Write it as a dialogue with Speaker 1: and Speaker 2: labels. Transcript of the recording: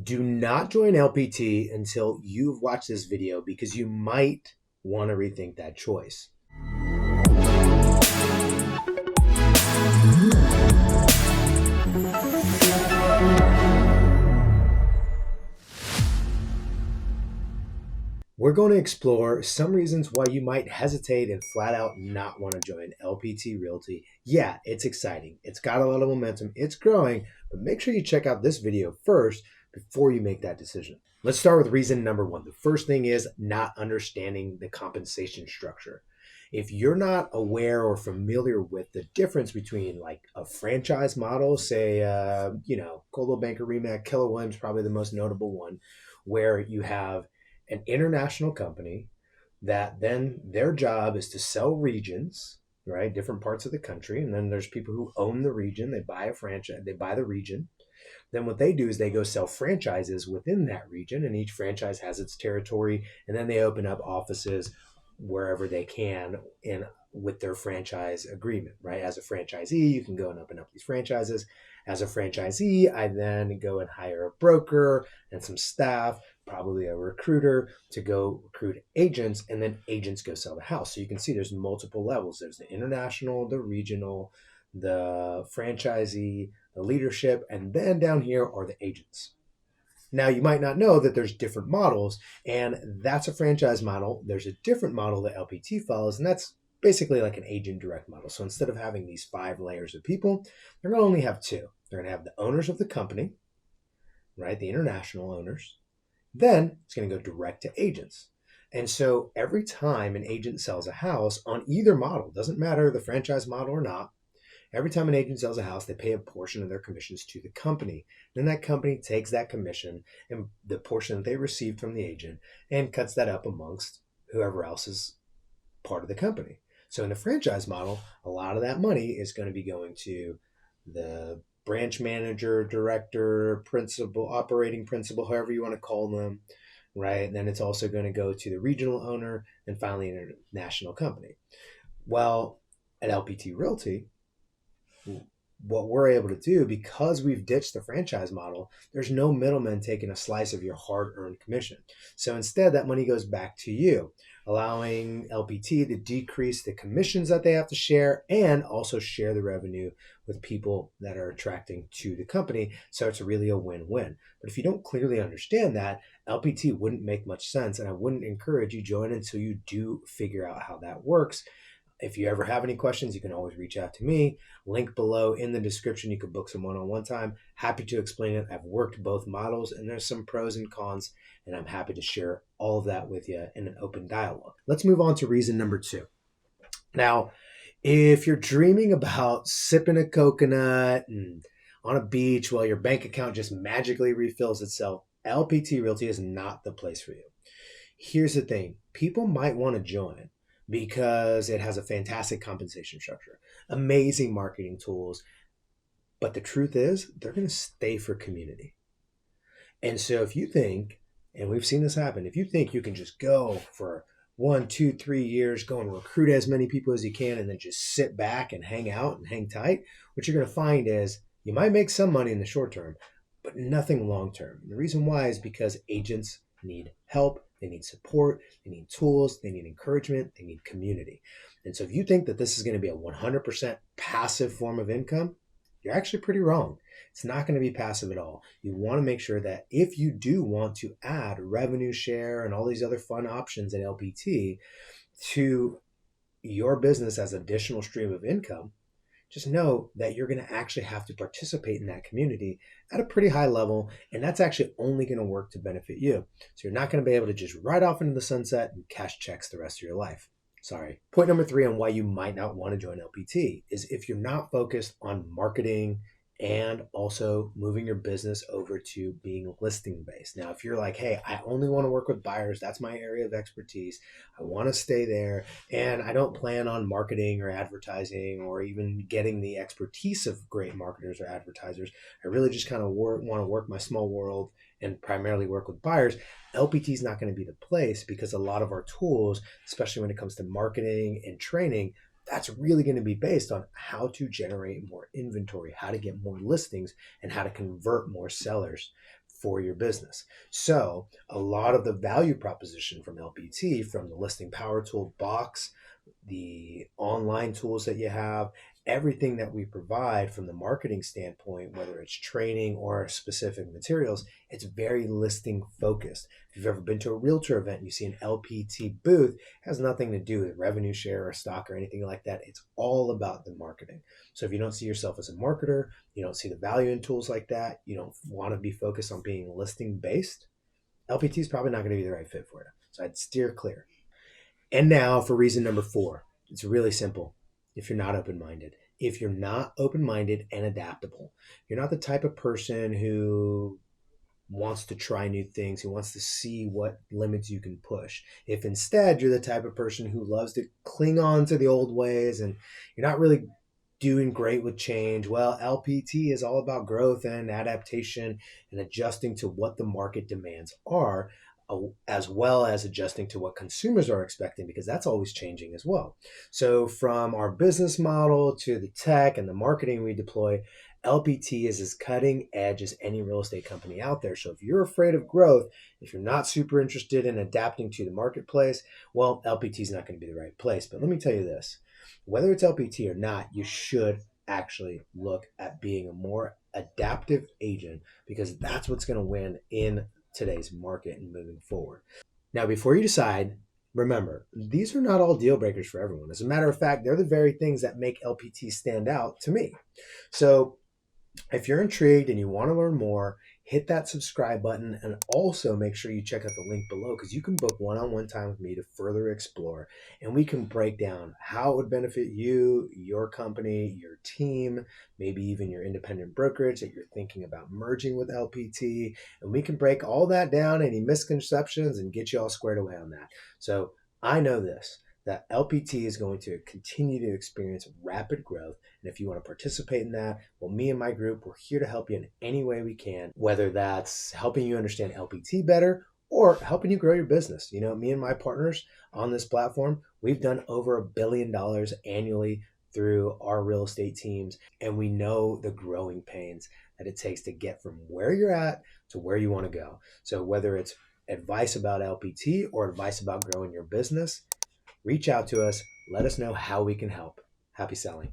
Speaker 1: Do not join LPT until you've watched this video because you might want to rethink that choice. We're going to explore some reasons why you might hesitate and flat out not want to join LPT Realty. Yeah, it's exciting. It's got a lot of momentum. It's growing, but make sure you check out this video first before you make that decision. Let's start with reason number one. The first thing is not understanding the compensation structure. If you're not aware or familiar with the difference between like a franchise model, say, Coldwell Banker, Remax, Keller Williams, probably the most notable one, where you have an international company that then their job is to sell regions, right? Different parts of the country. And then there's people who own the region. They buy a franchise, they buy the region. Then what they do is they go sell franchises within that region, and each franchise has its territory. And then they open up offices wherever they can in with their franchise agreement, right? As a franchisee, you can go and open up these franchises. As a franchisee, I then go and hire a broker and some staff, probably a recruiter, to go recruit agents, and then agents go sell the house. So you can see there's multiple levels. There's the international, the regional, the franchisee, the leadership, and then down here are the agents. Now, you might not know that there's different models, and that's a franchise model. There's a different model that LPT follows, and that's basically like an agent direct model. So instead of having these 5 layers of people, they're going to only have 2. They're going to have the owners of the company, right? The international owners. Then it's going to go direct to agents. And so every time an agent sells a house on either model, doesn't matter the franchise model or not, every time an agent sells a house, they pay a portion of their commissions to the company. Then that company takes that commission and the portion that they received from the agent and cuts that up amongst whoever else is part of the company. So in the franchise model, a lot of that money is going to be going to the branch manager, director, principal, operating principal, however you want to call them, right? And then it's also going to go to the regional owner and finally an international company. Well, at LPT Realty, what we're able to do, because we've ditched the franchise model, there's no middleman taking a slice of your hard-earned commission. So instead, that money goes back to you, allowing LPT to decrease the commissions that they have to share and also share the revenue with people that are attracting to the company. So it's really a win-win. But if you don't clearly understand that, LPT wouldn't make much sense, and I wouldn't encourage you join until you do figure out how that works. If you ever have any questions, you can always reach out to me. Link below in the description. You can book some one-on-one time. Happy to explain it. I've worked both models, and there's some pros and cons, and I'm happy to share all of that with you in an open dialogue. Let's move on to reason number 2. Now, if you're dreaming about sipping a coconut and on a beach while your bank account just magically refills itself, LPT Realty is not the place for you. Here's the thing. People might want to join because it has a fantastic compensation structure, amazing marketing tools. But the truth is, they're going to stay for community. And so if you think, and we've seen this happen, if you think you can just go for 1, 2, 3 years, go and recruit as many people as you can, and then just sit back and hang out and hang tight, what you're going to find is you might make some money in the short term, but nothing long term. And the reason why is because agents need help. They need support, they need tools, they need encouragement, they need community. And so if you think that this is going to be a 100% passive form of income, you're actually pretty wrong. It's not going to be passive at all. You want to make sure that if you do want to add revenue share and all these other fun options at LPT to your business as an additional stream of income, just know that you're going to actually have to participate in that community at a pretty high level, and that's actually only going to work to benefit you. So you're not going to be able to just ride off into the sunset and cash checks the rest of your life. Sorry. Point number 3 on why you might not want to join LPT is if you're not focused on marketing and also moving your business over to being listing based. Now, if you're like, hey, I only want to work with buyers, that's my area of expertise, I want to stay there, and I don't plan on marketing or advertising or even getting the expertise of great marketers or advertisers, I really just kind of want to work my small world and primarily work with buyers, LPT is not going to be the place, because a lot of our tools, especially when it comes to marketing and training, that's really going to be based on how to generate more inventory, how to get more listings, and how to convert more sellers for your business. So a lot of the value proposition from LPT, from the listing power tool box, the online tools that you have, everything that we provide from the marketing standpoint, whether it's training or specific materials, it's very listing focused. If you've ever been to a realtor event and you see an LPT booth, it has nothing to do with revenue share or stock or anything like that. It's all about the marketing. So if you don't see yourself as a marketer, you don't see the value in tools like that, you don't want to be focused on being listing based, LPT is probably not going to be the right fit for you. So I'd steer clear. And now for reason number 4. It's really simple. If you're not open-minded, if you're not open-minded and adaptable, you're not the type of person who wants to try new things, who wants to see what limits you can push. If instead you're the type of person who loves to cling on to the old ways and you're not really doing great with change, well, LPT is all about growth and adaptation and adjusting to what the market demands are, as well as adjusting to what consumers are expecting, because that's always changing as well. So from our business model to the tech and the marketing we deploy, LPT is as cutting edge as any real estate company out there. So if you're afraid of growth, if you're not super interested in adapting to the marketplace, well, LPT is not going to be the right place. But let me tell you this, whether it's LPT or not, you should actually look at being a more adaptive agent, because that's what's going to win in today's market and moving forward. Now, before you decide, remember, these are not all deal breakers for everyone. As a matter of fact, they're the very things that make LPT stand out to me. So if you're intrigued and you want to learn more, hit that subscribe button, and also make sure you check out the link below, because you can book one-on-one time with me to further explore, and we can break down how it would benefit you, your company, your team, maybe even your independent brokerage that you're thinking about merging with LPT, and we can break all that down, any misconceptions, and get you all squared away on that. So I know this, that LPT is going to continue to experience rapid growth. And if you want to participate in that, well, me and my group, we're here to help you in any way we can, whether that's helping you understand LPT better or helping you grow your business. You know, me and my partners on this platform, we've done over $1 billion annually through our real estate teams, and we know the growing pains that it takes to get from where you're at to where you want to go. So whether it's advice about LPT or advice about growing your business, reach out to us. Let us know how we can help. Happy selling.